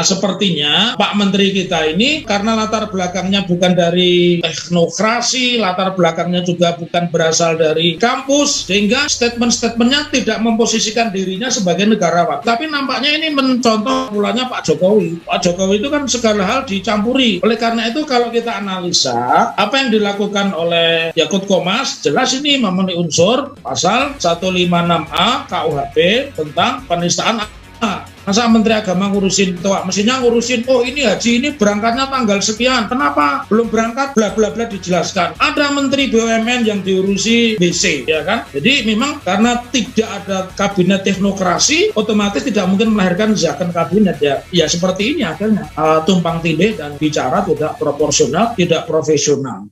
Nah, sepertinya Pak Menteri kita ini karena latar belakangnya bukan dari teknokrasi, latar belakangnya juga bukan berasal dari kampus, sehingga statement-statementnya tidak memposisikan dirinya sebagai negarawan. Tapi nampaknya ini mencontoh mulanya Pak Jokowi. Pak Jokowi itu kan segala hal dicampuri. Oleh karena itu kalau kita analisa apa yang dilakukan oleh Yakut Komas, jelas ini memenuhi unsur pasal 156A KUHP tentang penistaan agama. Masa Menteri Agama ngurusin ketua, mestinya ngurusin, oh ini haji ini berangkatnya tanggal sekian, kenapa belum berangkat, bla bla bla dijelaskan. Ada Menteri BUMN yang diurusi BC, ya kan? Jadi memang karena tidak ada kabinet teknokrasi, otomatis tidak mungkin melahirkan zakon kabinet ya. Ya seperti ini akhirnya tumpang tindih dan bicara tidak proporsional, tidak profesional.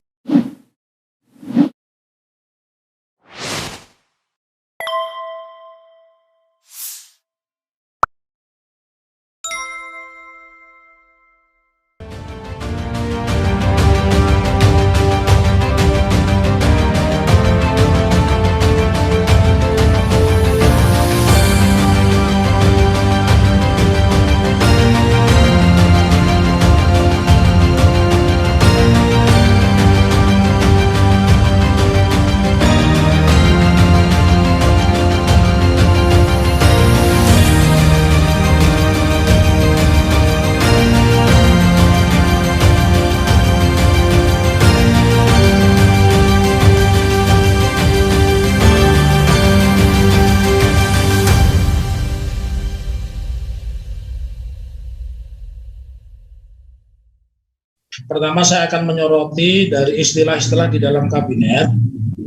Pertama saya akan menyoroti dari istilah-istilah di dalam kabinet.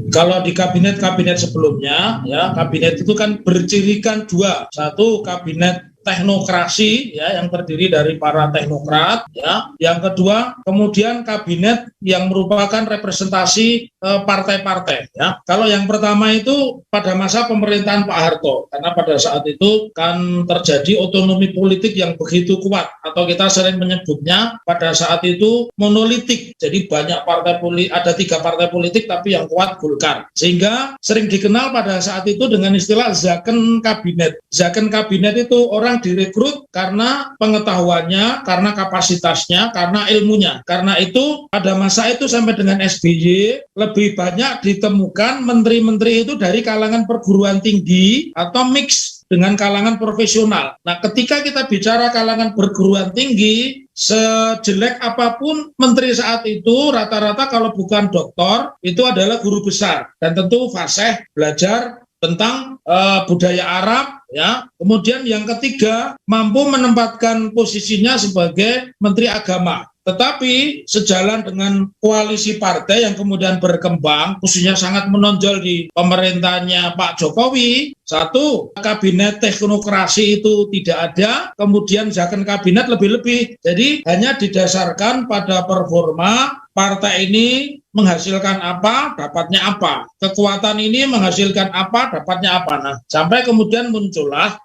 Kalau di kabinet-kabinet sebelumnya, ya kabinet itu kan bercirikan dua. Satu kabinet teknokrasi ya yang terdiri dari para teknokrat ya. Yang kedua kemudian kabinet yang merupakan representasi partai-partai ya. Kalau yang pertama itu pada masa pemerintahan Pak Harto, karena pada saat itu kan terjadi otonomi politik yang begitu kuat, atau kita sering menyebutnya pada saat itu monolitik. Jadi banyak partai politik, ada 3 partai politik tapi yang kuat Golkar, sehingga sering dikenal pada saat itu dengan istilah zakon kabinet. Zakon kabinet itu orang direkrut karena pengetahuannya, karena kapasitasnya, karena ilmunya. Karena itu pada masa itu sampai dengan SBY lebih banyak ditemukan menteri-menteri itu dari kalangan perguruan tinggi atau mix dengan kalangan profesional. Nah, ketika kita bicara kalangan perguruan tinggi, sejelek apapun menteri saat itu rata-rata kalau bukan doktor itu adalah guru besar dan tentu fasih belajar tentang budaya Arab ya. Kemudian yang ketiga mampu menempatkan posisinya sebagai menteri agama. Tetapi sejalan dengan koalisi partai yang kemudian berkembang, khususnya sangat menonjol di pemerintahnya Pak Jokowi, satu, kabinet teknokrasi itu tidak ada, kemudian zakon kabinet lebih-lebih. Jadi hanya didasarkan pada performa partai ini menghasilkan apa, dapatnya apa. Kekuatan ini menghasilkan apa, dapatnya apa. Nah, sampai kemudian muncullah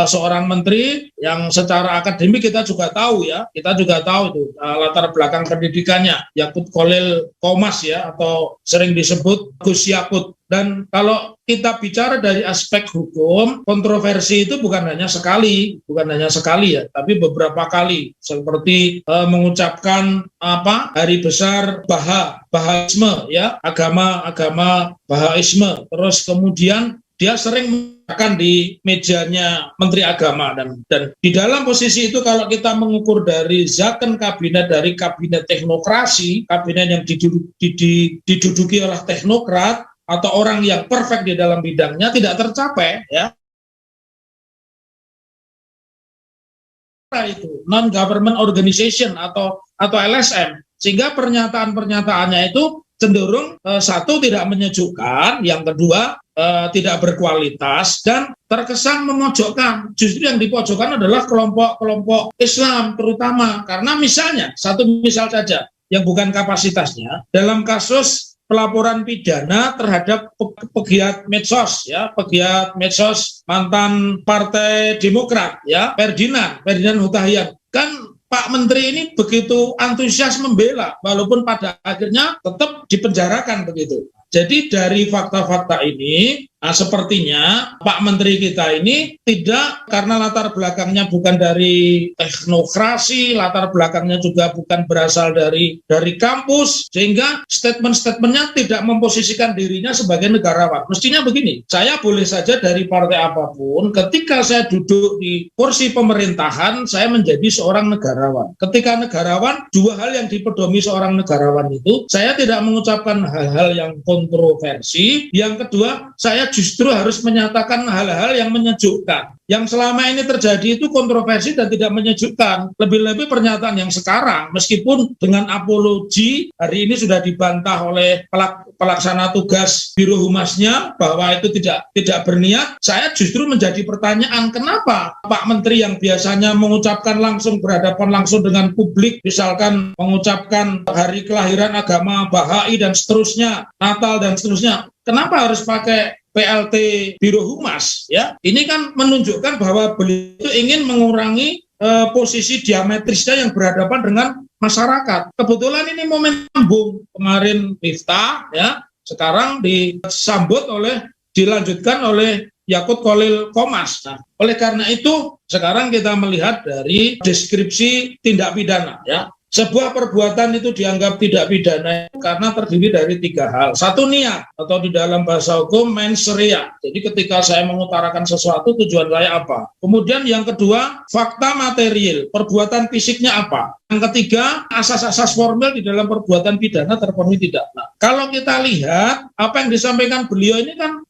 seorang menteri yang secara akademik kita juga tahu ya, kita juga tahu itu latar belakang pendidikannya, Yakut Khalil Komas ya, atau sering disebut Gus Yakut. Dan kalau kita bicara dari aspek hukum, kontroversi itu bukan hanya sekali ya, tapi beberapa kali, seperti mengucapkan hari besar Bahaisme ya, agama Bahaisme. Terus kemudian dia sering akan di mejanya Menteri Agama dan di dalam posisi itu kalau kita mengukur dari zakon kabinet, dari kabinet teknokrasi, kabinet yang diduduki oleh teknokrat atau orang yang perfect di dalam bidangnya tidak tercapai ya. Itu non-government organization atau LSM, sehingga pernyataan-pernyataannya itu cenderung satu tidak menyejukkan, yang kedua tidak berkualitas dan terkesan memojokkan. Justru yang dipojokkan adalah kelompok-kelompok Islam terutama, karena misalnya satu misal saja yang bukan kapasitasnya dalam kasus pelaporan pidana terhadap pegiat medsos ya, pegiat medsos mantan Partai Demokrat ya, Ferdinand Hutahian. Kan Pak Menteri ini begitu antusias membela, walaupun pada akhirnya tetap dipenjarakan begitu. Jadi dari fakta-fakta ini Nah, sepertinya Pak Menteri kita ini tidak, karena latar belakangnya bukan dari teknokrasi, latar belakangnya juga bukan berasal dari kampus, sehingga statement-statementnya tidak memposisikan dirinya sebagai negarawan. Mestinya begini, saya boleh saja dari partai apapun, ketika saya duduk di kursi pemerintahan, saya menjadi seorang negarawan. Ketika negarawan, dua hal yang dipedomi seorang negarawan itu, saya tidak mengucapkan hal-hal yang kontroversi. Yang kedua, saya justru harus menyatakan hal-hal yang menyejukkan. Yang selama ini terjadi itu kontroversi dan tidak menyejukkan. Lebih-lebih pernyataan yang sekarang, meskipun dengan apologi, hari ini sudah dibantah oleh pelaksana tugas Biro Humasnya bahwa itu tidak berniat. Saya justru menjadi pertanyaan, kenapa Pak Menteri yang biasanya mengucapkan langsung, berhadapan langsung dengan publik, misalkan mengucapkan hari kelahiran agama Bahai dan seterusnya, Natal dan seterusnya, kenapa harus pakai PLT Biro Humas? Ya, ini kan menunjukkan bahwa beliau itu ingin mengurangi posisi diametrisnya yang berhadapan dengan masyarakat. Kebetulan ini momen sambung, kemarin Miftah, ya, sekarang dilanjutkan oleh Yakut Khalil Qomas. Nah, oleh karena itu sekarang kita melihat dari deskripsi tindak pidana, ya. Sebuah perbuatan itu dianggap tidak pidana karena terdiri dari tiga hal. Satu, niat, atau di dalam bahasa hukum mens rea. Jadi ketika saya mengutarakan sesuatu, tujuan saya apa. Kemudian yang kedua, fakta material, perbuatan fisiknya apa. Yang ketiga, asas-asas formil di dalam perbuatan pidana terpenuhi tidak. Nah, kalau kita lihat apa yang disampaikan beliau ini kan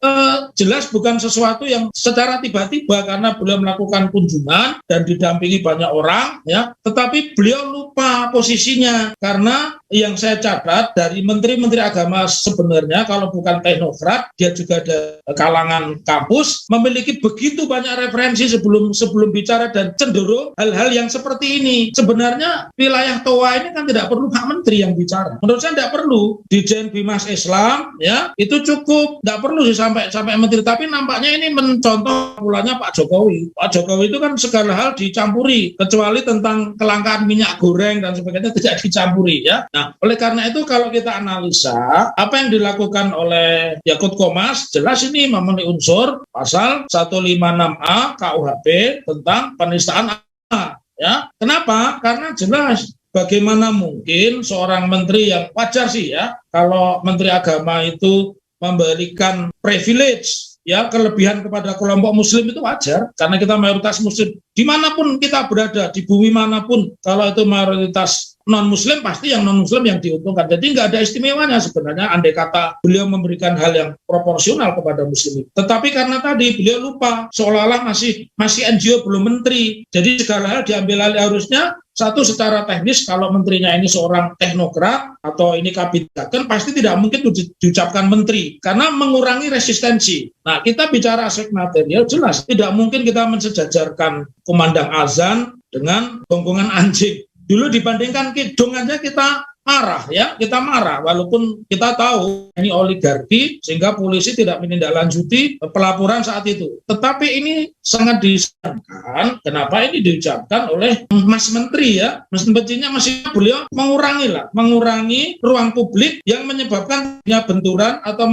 jelas bukan sesuatu yang secara tiba-tiba, karena beliau melakukan kunjungan dan didampingi banyak orang, ya. Tetapi beliau lupa posisinya, karena yang saya catat dari menteri-menteri agama sebenarnya kalau bukan teknokrat, dia juga ada kalangan kampus, memiliki begitu banyak referensi sebelum bicara, dan cenderung hal-hal yang seperti ini. Sebenarnya wilayah TOA ini kan tidak perlu Pak Menteri yang bicara. Menurut saya tidak perlu. Dirjen Bimas Islam, ya, itu cukup, tidak perlu sampai menteri. Tapi nampaknya ini mencontoh mulanya Pak Jokowi. Pak Jokowi itu kan segala hal dicampuri, kecuali tentang kelangkaan minyak goreng dan sebagainya tidak dicampuri, ya. Nah, oleh karena itu kalau kita analisa apa yang dilakukan oleh Yakut Qomas, jelas ini memenuhi unsur pasal 156A KUHP tentang penistaan agama, ya. Kenapa? Karena jelas bagaimana mungkin seorang menteri yang wajar sih, ya, kalau menteri agama itu memberikan privilege, ya, kelebihan kepada kelompok muslim, itu wajar karena kita mayoritas muslim. Dimanapun kita berada, di bumi manapun, kalau itu mayoritas non-muslim, pasti yang non-muslim yang diuntungkan. Jadi nggak ada istimewanya sebenarnya andai kata beliau memberikan hal yang proporsional kepada muslim. Tetapi karena tadi beliau lupa, seolah-olah masih NGO belum menteri. Jadi segala hal diambil alih. Harusnya satu, secara teknis kalau menterinya ini seorang teknokrat atau ini kabitaken, pasti tidak mungkin diucapkan menteri karena mengurangi resistensi. Nah, kita bicara aspek material, jelas tidak mungkin kita mensejajarkan kumandang azan dengan gonggongan anjing. Dulu dibandingkan kidung aja kita marah, ya, kita marah walaupun kita tahu ini oligarki sehingga polisi tidak menindaklanjuti pelaporan saat itu. Tetapi ini sangat disayangkan kenapa ini diucapkan oleh Mas Menteri, ya. Mas Menterinya masih beliau mengurangi ruang publik yang menyebabkan benturan atau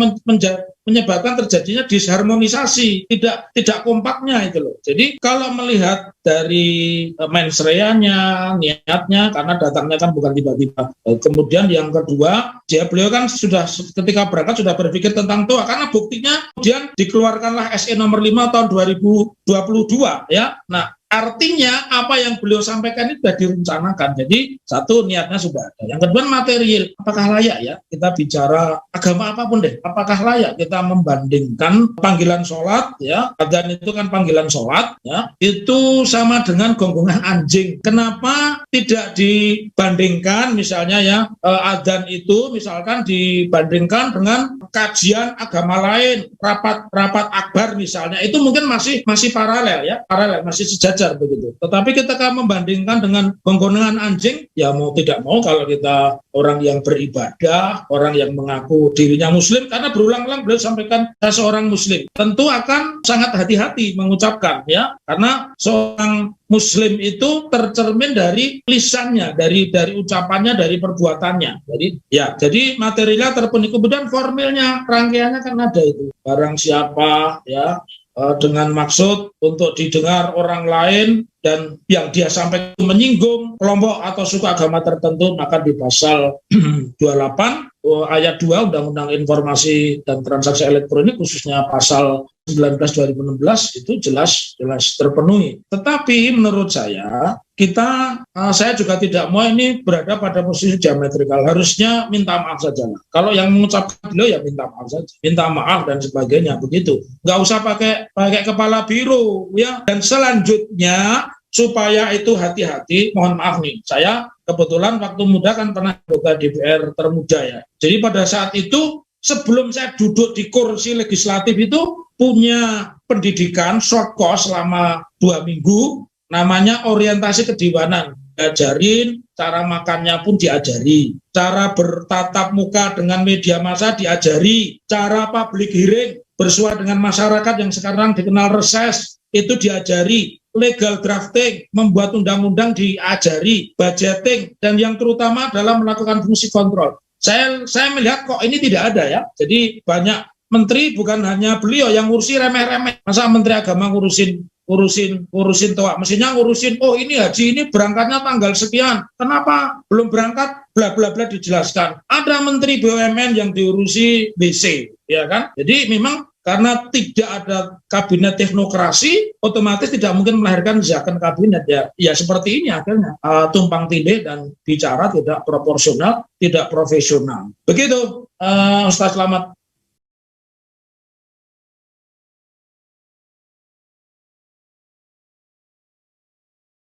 menyebabkan terjadinya disharmonisasi, tidak kompaknya itu loh. Jadi kalau melihat dari mens rea-nya, niatnya, karena datangnya kan bukan tiba-tiba. Kemudian yang kedua, beliau kan sudah ketika berangkat sudah berpikir tentang TOA, karena buktinya kemudian dikeluarkanlah SE nomor 5 tahun 2022, ya. Nah, artinya apa yang beliau sampaikan itu sudah direncanakan. Jadi satu, niatnya sudah ada. Yang kedua, material. Apakah layak, ya, kita bicara agama apapun deh, apakah layak kita membandingkan panggilan sholat, ya, adzan itu kan panggilan sholat, ya, itu sama dengan gonggongan anjing. Kenapa tidak dibandingkan misalnya, ya, adzan itu misalkan dibandingkan dengan kajian agama lain, rapat akbar misalnya, itu mungkin masih paralel, ya, masih sejajar. wajar begitu. Tetapi ketika membandingkan dengan penggonangan anjing, ya mau tidak mau kalau kita orang yang beribadah, orang yang mengaku dirinya muslim, karena berulang-ulang beliau sampaikan saya seorang muslim, tentu akan sangat hati-hati mengucapkan ya, karena seorang muslim itu tercermin dari lisannya, dari ucapannya, dari perbuatannya. Jadi materialnya terpenuhi, kemudian formilnya, rangkaiannya kan ada itu. Barang siapa ya dengan maksud untuk didengar orang lain dan yang dia sampaikan menyinggung kelompok atau suku agama tertentu, maka di pasal 28 ayat 2 Undang-Undang Informasi dan Transaksi Elektronik, khususnya pasal 19 2016 itu jelas terpenuhi. Tetapi menurut saya saya juga tidak mau ini berada pada posisi diametrikal. Harusnya minta maaf saja. Kalau yang mengucapkan beliau ya minta maaf saja, minta maaf dan sebagainya begitu. Nggak usah pakai kepala biru ya. Dan selanjutnya supaya itu hati-hati, mohon maaf nih, saya kebetulan waktu muda kan pernah anggota DPR termuda ya. Jadi pada saat itu sebelum saya duduk di kursi legislatif itu punya pendidikan short course selama 2 minggu, namanya orientasi kedewanan. Diajarin, cara makannya pun diajari, cara bertatap muka dengan media massa diajari, cara public hearing, bersua dengan masyarakat yang sekarang dikenal reses, itu diajari, legal drafting, membuat undang-undang diajari, budgeting, dan yang terutama adalah melakukan fungsi kontrol. Saya melihat kok ini tidak ada ya. Jadi banyak menteri, bukan hanya beliau yang ngurusi remeh-remeh. Masa menteri agama ngurusin toa, mestinya ngurusin, oh ini haji ini berangkatnya tanggal sekian, kenapa belum berangkat, bla bla bla dijelaskan. Ada menteri BUMN yang diurusi BC, ya kan? Jadi memang karena tidak ada kabinet teknokrasi, otomatis tidak mungkin melahirkan zakon kabinet ya. Ya seperti ini akhirnya tumpang tindih dan bicara tidak proporsional, tidak profesional. Begitu, Ustaz Slamet.